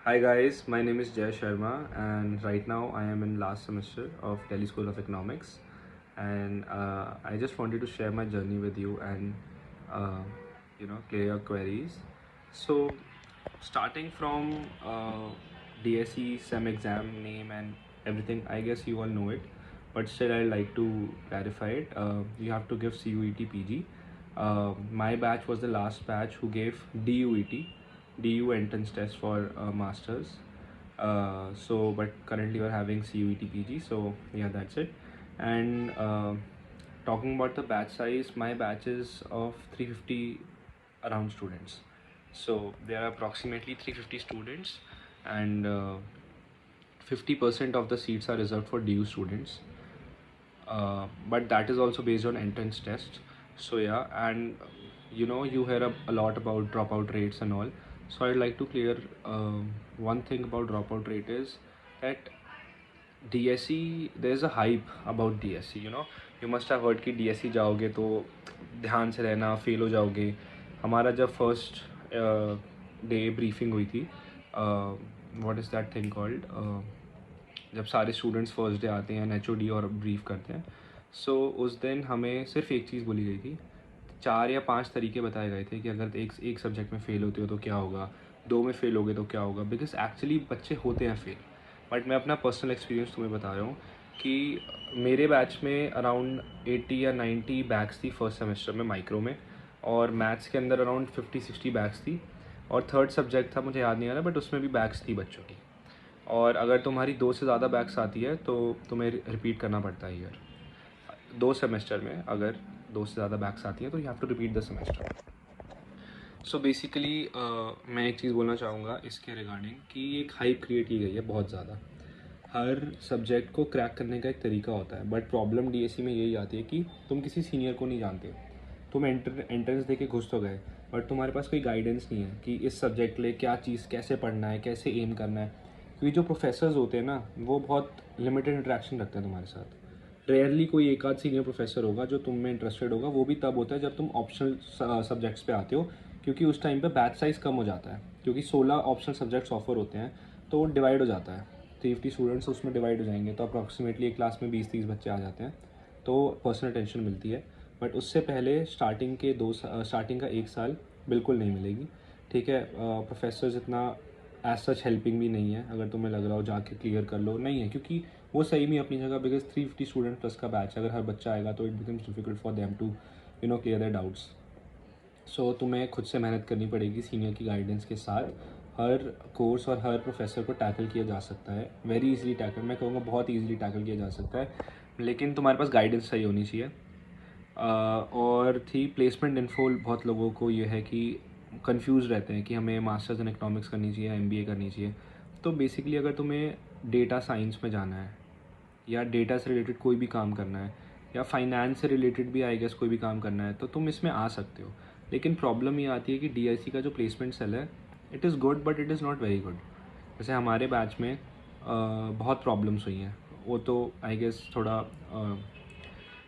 Hi guys, my name is Jay Sharma and right now I am in last semester of Delhi School of Economics, and I just wanted to share my journey with you and uh, clear your queries. So starting from DSE SEM exam name and everything, I guess you all know it, but still I'd like to clarify it. You have to give CUET PG. My batch was the last batch who gave DU entrance test for masters. But currently we're having CUET PG. So yeah, that's it. And talking about the batch size, my batch is of 350 around students. So there are approximately 350 students, and 50% of the seats are reserved for DU students. But that is also based on entrance tests. So yeah, and you hear a lot about dropout rates and all. So I'd like to clear one thing about dropout rate is that DSE, there's a hype about DSE. You must have heard कि DSE जाओगे तो ध्यान से रहना, fail हो जाओगे. हमारा जब फर्स्ट डे ब्रीफिंग हुई थी, what is that thing called, जब सारे स्टूडेंट्स फर्स्ट डे आते हैं HOD और ब्रीफ करते हैं, सो उस दिन हमें सिर्फ एक चीज़ बोली गई थी. 4 या 5 तरीके बताए गए थे कि अगर एक सब्जेक्ट में फ़ेल होते हो तो क्या होगा, 2 में फ़ेल हो गए तो क्या होगा, बिकॉज एक्चुअली बच्चे होते हैं फेल. बट मैं अपना पर्सनल एक्सपीरियंस तुम्हें बता रहा हूँ कि मेरे बैच में अराउंड 80 या 90 बैक्स थी फर्स्ट सेमेस्टर में माइक्रो में, और मैथ्स के अंदर अराउंड 50-60 बैक्स थी, और थर्ड सब्जेक्ट था मुझे याद नहीं आ रहा, बट उसमें भी बैक्स थी बच्चों की. और अगर तुम्हारी 2 से ज़्यादा बैक्स आती है तो तुम्हें रिपीट करना पड़ता है ईयर. 2 सेमेस्टर में अगर 2 से ज़्यादा बैक्स आती हैं तो you have to repeat the semester. So basically मैं एक चीज़ बोलना चाहूँगा इसके रिगार्डिंग कि एक हाइप क्रिएट की गई है बहुत ज़्यादा. हर सब्जेक्ट को क्रैक करने का एक तरीका होता है, बट प्रॉब्लम DSE में यही आती है कि तुम किसी सीनियर को नहीं जानते. तुम एंट्रेंस दे के घुस तो गए, बट तुम्हारे पास कोई गाइडेंस नहीं है कि इस सब्जेक्ट लिए क्या चीज़ कैसे पढ़ना है, कैसे एम करना है. क्योंकि जो प्रोफेसर्स होते हैं ना, वो बहुत लिमिटेड इंटरेक्शन रखते हैं तुम्हारे साथ. रेयरली कोई एक आध सीनियर प्रोफेसर होगा जो तुम में इंटरेस्टेड होगा, वो भी तब होता है जब तुम ऑप्शनल सब्जेक्ट्स पे आते हो, क्योंकि उस टाइम पे बैच साइज़ कम हो जाता है, क्योंकि 16 ऑप्शनल सब्जेक्ट्स ऑफर होते हैं, तो डिवाइड हो जाता है. 350 स्टूडेंट्स उसमें डिवाइड हो जाएंगे, तो अप्रॉक्सीमेटली एक क्लास में 20-30 बच्चे आ जाते हैं, तो पर्सनल टेंशन मिलती है. बट उससे पहले स्टार्टिंग का 1 साल बिल्कुल नहीं मिलेगी. ठीक है, प्रोफेसर्स इतना एज सच हेल्पिंग भी नहीं है. अगर तुम्हें लग रहा हो जाके क्लियर कर लो, नहीं है, क्योंकि वो सही में अपनी जगह, बिकॉज 350 स्टूडेंट प्लस का बैच, अगर हर बच्चा आएगा तो it becomes difficult for them to clear their doubts. So तुम्हें खुद से मेहनत करनी पड़ेगी सीनियर की गाइडेंस के साथ. हर कोर्स और हर प्रोफेसर को टैकल किया जा सकता है, वेरी इजीली टैकल, मैं कहूँगा बहुत ईजिली टैकल किया जा सकता है, लेकिन तुम्हारे पास गाइडेंस सही होनी चाहिए. और थी प्लेसमेंट इन्फो. बहुत लोगों को ये है कि कंफ्यूज रहते हैं कि हमें मास्टर्स इन इकोनॉमिक्स करनी चाहिए, MBA करनी चाहिए. तो बेसिकली अगर तुम्हें डेटा साइंस में जाना है, या डेटा से रिलेटेड कोई भी काम करना है, या फाइनेंस से रिलेटेड भी आई गेस कोई भी काम करना है, तो तुम इसमें आ सकते हो. लेकिन प्रॉब्लम ये आती है कि DIC का जो प्लेसमेंट सेल है, it is good but it is not very good. जैसे हमारे बैच में बहुत प्रॉब्लम्स हुई हैं. वो तो आई गेस थोड़ा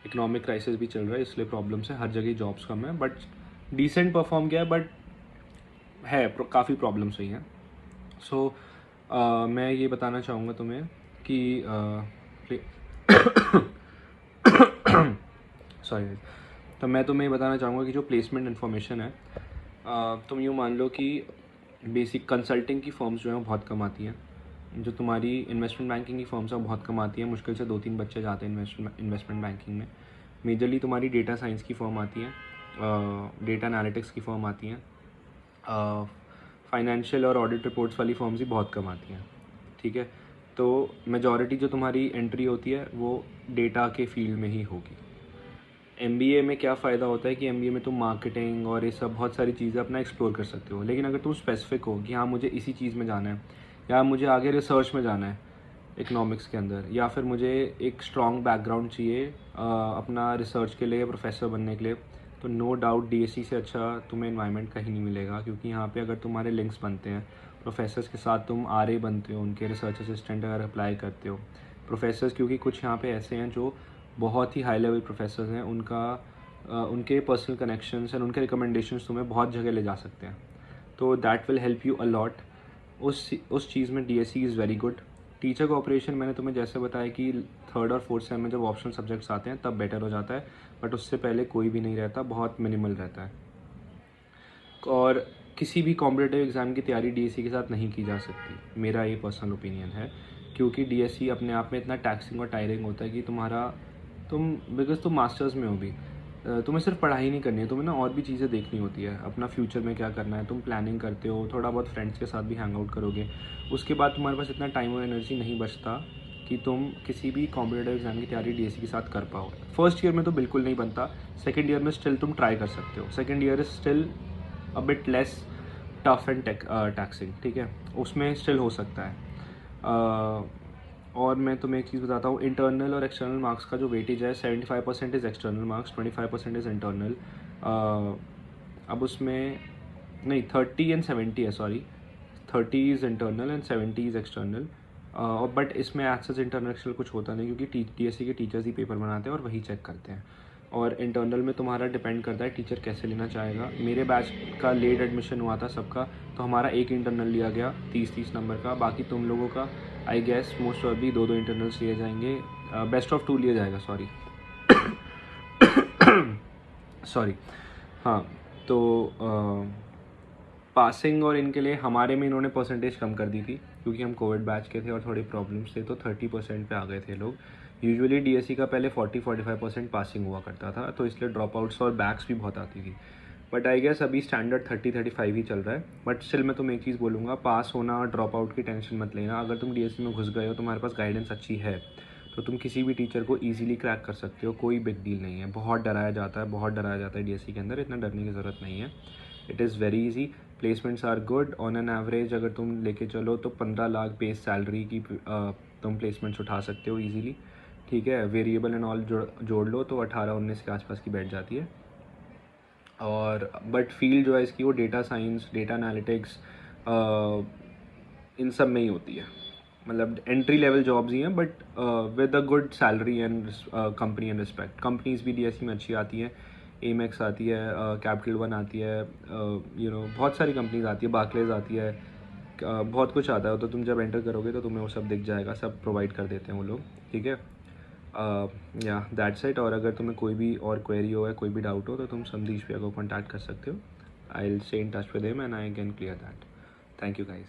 इकोनॉमिक क्राइसिस भी चल रहा है, इसलिए प्रॉब्लम्स है, हर जगह जॉब्स कम है, बट डिसेंट परफॉर्म किया है, बट है काफ़ी प्रॉब्लम्स हुई हैं. सो मैं ये बताना चाहूँगा तुम्हें कि सॉरी, तो मैं तुम्हें बताना चाहूँगा कि जो प्लेसमेंट इन्फॉर्मेशन है, तुम यूँ मान लो कि बेसिक कंसल्टिंग की फर्म्स जो हैं वो बहुत कम आती हैं. जो तुम्हारी इन्वेस्टमेंट बैंकिंग की फर्म्स हैं वो बहुत कम आती हैं, मुश्किल से 2-3 बच्चे जाते हैं इन्वेस्टमेंट बैंकिंग में. मेजरली तुम्हारी डेटा साइंस की फर्म आती हैं, डेटा एनालिटिक्स की फर्म आती हैं, फाइनेंशियल और ऑडिट रिपोर्ट्स वाली फर्म्स भी बहुत कम आती हैं. ठीक है, तो मेजॉरिटी जो तुम्हारी एंट्री होती है वो डेटा के फील्ड में ही होगी. MBA में क्या फ़ायदा होता है कि MBA में तुम मार्केटिंग और ये सब बहुत सारी चीज़ें अपना एक्सप्लोर कर सकते हो. लेकिन अगर तुम स्पेसिफिक हो कि हाँ मुझे इसी चीज़ में जाना है, या मुझे आगे रिसर्च में जाना है इकोनॉमिक्स के अंदर, या फिर मुझे एक स्ट्रॉन्ग बैकग्राउंड चाहिए अपना रिसर्च के लिए, प्रोफेसर बनने के लिए, तो नो डाउट DSE से अच्छा तुम्हें इन्वायरमेंट कहीं नहीं मिलेगा. क्योंकि यहाँ पे अगर तुम्हारे लिंक्स बनते हैं प्रोफेसर्स के साथ, तुम RA बनते हो, उनके रिसर्च असिस्टेंट अगर अप्लाई करते हो प्रोफेसर्स, क्योंकि कुछ यहाँ पे ऐसे हैं जो बहुत ही हाई लेवल प्रोफेसर्स हैं, उनके पर्सनल कनेक्शंस एंड उनके रिकमेंडेशंस तुम्हें बहुत जगह ले जा सकते हैं. तो that will help you a lot. उस चीज़ में DSE is very good. Teacher cooperation मैंने तुम्हें जैसे बताया कि 3rd और 4th सेम में जब ऑप्शनल सब्जेक्ट्स आते हैं तब बेटर हो जाता है, बट उससे पहले कोई भी नहीं रहता, बहुत मिनिमल रहता है। और किसी भी कॉम्पिटिटिव एग्ज़ाम की तैयारी DSE के साथ नहीं की जा सकती, मेरा ये पर्सनल ओपिनियन है, क्योंकि DSE अपने आप में इतना टैक्सिंग और टायरिंग होता है कि बिकॉज तुम मास्टर्स में हो भी, तुम्हें सिर्फ पढ़ाई नहीं करनी है, तुम्हें ना और भी चीज़ें देखनी होती है, अपना फ्यूचर में क्या करना है, तुम प्लानिंग करते हो, थोड़ा बहुत फ्रेंड्स के साथ भी हैंग आउट करोगे, उसके बाद तुम्हारे पास इतना टाइम और एनर्जी नहीं बचता कि तुम किसी भी कॉम्पिटिटिव एग्ज़ाम की तैयारी DSE के साथ कर पाओ। फर्स्ट ईयर में तो बिल्कुल नहीं बनता, सेकेंड ईयर में स्टिल तुम ट्राई कर सकते हो, second year is still a bit less tough and taxing, ठीक है, उसमें स्टिल हो सकता है। और मैं तुम्हें एक चीज़ बताता हूँ, इंटरनल और एक्सटर्नल मार्क्स का जो वेटेज है 75% is external marks, 25% is internal. अब उसमें नहीं 30 एंड 70 है, sorry 30 is internal and 70 is external. But इसमें एक्सेस इंटरनेशनल कुछ होता नहीं, क्योंकि DSE के टीचर्स ही पेपर बनाते हैं और वही चेक करते हैं। और इंटरनल में तुम्हारा डिपेंड करता है टीचर कैसे लेना चाहेगा। मेरे बैच का लेट एडमिशन हुआ था सबका, तो हमारा एक इंटरनल लिया गया 30 नंबर का, बाकी तुम लोगों का I guess most probably 2 internals लिए जाएंगे, बेस्ट ऑफ 2 लिया जाएगा, सॉरी। हाँ, तो पासिंग और इनके लिए हमारे में इन्होंने परसेंटेज कम कर दी थी, क्योंकि हम कोविड बैच के थे और थोड़े प्रॉब्लम्स थे, तो 30% पे आ गए थे लोग। यूजुअली DSE का पहले 40-45% पासिंग हुआ करता था, तो इसलिए ड्रॉप आउट्स और बैक्स भी बहुत आती थी, बट आई गेस अभी स्टैंडर्ड 30-35 ही चल रहा है। बट स्टिल मैं तुम्हें एक चीज़ बोलूँगा, पास होना और ड्रॉप आउट की टेंशन मत लेना। अगर तुम DSE में घुस गए हो, तुम्हारे पास गाइडेंस अच्छी है, तो तुम किसी भी टीचर को ईजिली क्रैक कर सकते हो, कोई बिग डील नहीं है। बहुत डराया जाता है DSE के अंदर, इतना डरने की ज़रूरत नहीं है, it is very easy. Placements are good, on an average अगर तुम लेके चलो तो 15 लाख बेस सैलरी की तुम प्लेसमेंट्स उठा सकते हो ईजिली, ठीक है। वेरिएबल एंड ऑल जोड़ लो तो 18-19 के आसपास की बैठ जाती है। और बट फील्ड जो है इसकी वो डेटा साइंस, डेटा एनालिटिक्स, इन सब में ही होती है, मतलब एंट्री लेवल जॉब्स ही हैं, but with a good salary and company and respect. Companies भी DSE में अच्छी आती हैं, एमेक्स आती है, कैपिटल वन आती है, बहुत सारी कंपनीज आती है, बार्कलेज आती है, बहुत कुछ आता है। तो तुम जब एंटर करोगे तो तुम्हें वो सब दिख जाएगा, सब प्रोवाइड कर देते हैं वो लोग, ठीक है। या दैट्स इट। और अगर तुम्हें कोई भी और क्वेरी हो या कोई भी डाउट हो तो तुम समदीश भैया को कॉन्टैक्ट कर सकते हो। I will stay in touch with him and I can clear that. Thank you guys.